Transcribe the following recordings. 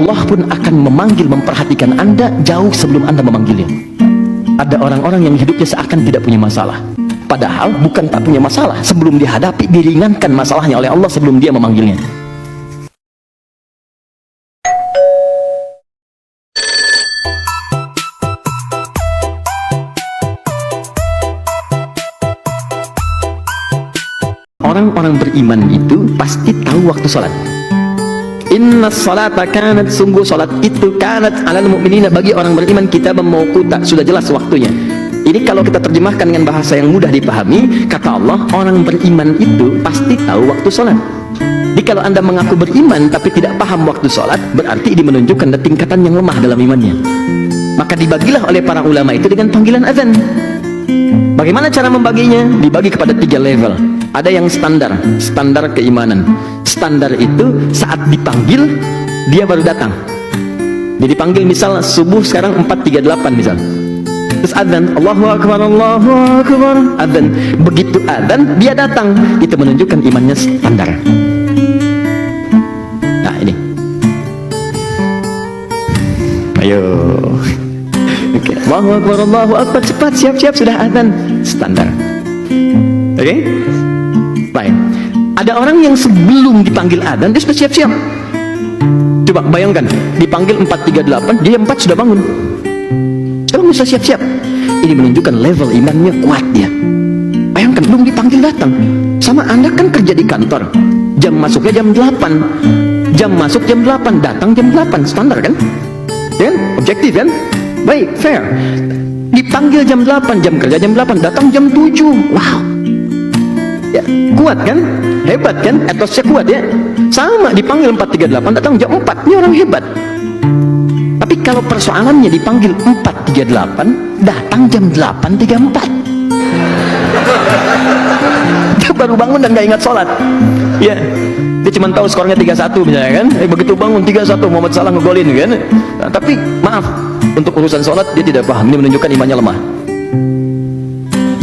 Allah pun akan memanggil, memperhatikan Anda jauh sebelum Anda memanggilnya. Ada orang-orang yang hidupnya seakan tidak punya masalah, padahal bukan tak punya masalah. Sebelum dihadapi, diringankan masalahnya oleh Allah sebelum dia memanggilnya. Orang-orang beriman itu pasti tahu waktu sholat. Inna salata kanat, sungguh salat itu kanat alal mu'minina, bagi orang beriman kitaban mauquta, sudah jelas waktunya. Ini kalau kita terjemahkan dengan bahasa yang mudah dipahami, kata Allah, orang beriman itu pasti tahu waktu salat. Jadi kalau Anda mengaku beriman tapi tidak paham waktu salat, berarti ini menunjukkan tingkatan yang lemah dalam imannya. Maka dibagilah oleh para ulama itu dengan panggilan azan. Bagaimana cara membaginya? Dibagi kepada 3 level. Ada yang standar, standar keimanan. Standar itu saat dipanggil dia baru datang. Jadi dipanggil misal subuh sekarang 4.38 misal. Terus adzan, Allahu Akbar, Allahu Akbar, adzan. Begitu adzan dia datang. Itu menunjukkan imannya standar. Nah ini. Ayo. Oke, Allahu Akbar, Allahu Akbar, cepat, siap-siap, sudah adzan. Standar. Oke? Baik. Ada orang yang sebelum dipanggil adzan dia sudah siap-siap. Coba bayangkan, dipanggil 4.38, dia 4 sudah bangun. Coba sudah siap-siap. Ini menunjukkan level imannya kuat dia. Bayangkan, belum dipanggil datang. Sama Anda kan kerja di kantor, jam masuknya jam 8, jam masuk jam 8, datang jam 8, standar kan? Ya kan? Objektif kan? Baik, fair. Dipanggil jam 8, jam kerja jam 8, datang jam 7. Wow. Ya, kuat kan? Hebat kan? Etosnya kuat ya. Sama dipanggil 4.38, datang jam 4. Ini orang hebat. Tapi kalau persoalannya dipanggil 4.38, datang jam 8.34. Dia baru bangun dan gak ingat sholat. Ya, dia cuma tahu skornya 3-1 misalnya kan. Begitu bangun 3-1, Muhammad Salah ngegolin kan. Nah, tapi maaf, untuk urusan sholat dia tidak paham. Ini menunjukkan imannya lemah.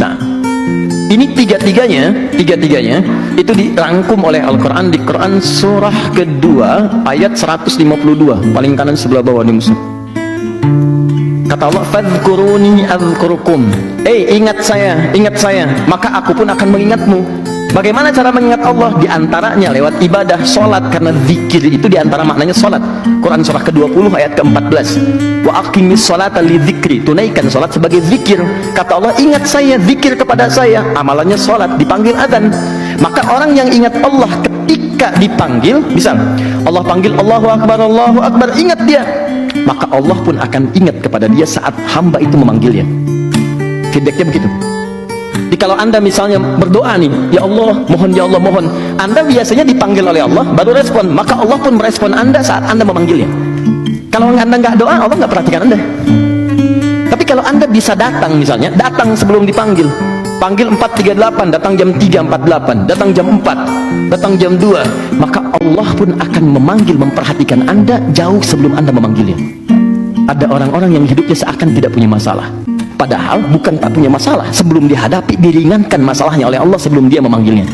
Nah, ini tiga-tiganya itu dirangkum oleh Al-Quran di Quran surah kedua ayat 152, paling kanan sebelah bawah nih musuh. Kata Allah, fadhkuruni adzkurukum. Ingat saya, maka aku pun akan mengingatmu. Bagaimana cara mengingat Allah? Di antaranya lewat ibadah, sholat, karena zikir itu diantara maknanya sholat. Quran surah ke-20 ayat ke-14. Wa aqimis sholata li dzikri, tunaikan sholat sebagai zikir. Kata Allah, ingat saya, zikir kepada saya, amalannya sholat, dipanggil adzan. Maka orang yang ingat Allah ketika dipanggil, misal Allah panggil Allahu Akbar, ingat dia, maka Allah pun akan ingat kepada dia saat hamba itu memanggilnya. Feedbacknya begitu. Jadi kalau Anda misalnya berdoa nih, ya Allah, mohon, Anda biasanya dipanggil oleh Allah, baru respon, maka Allah pun merespon Anda saat Anda memanggilnya. Kalau Anda nggak doa, Allah nggak perhatikan Anda. Tapi kalau Anda bisa datang misalnya, datang sebelum dipanggil, panggil 4.38, datang jam 3.48, datang jam 4, datang jam 2, maka Allah pun akan memanggil, memperhatikan Anda jauh sebelum Anda memanggilnya. Ada orang-orang yang hidupnya seakan tidak punya masalah, padahal bukan tak punya masalah. Sebelum dihadapi, diringankan masalahnya oleh Allah sebelum dia memanggilnya.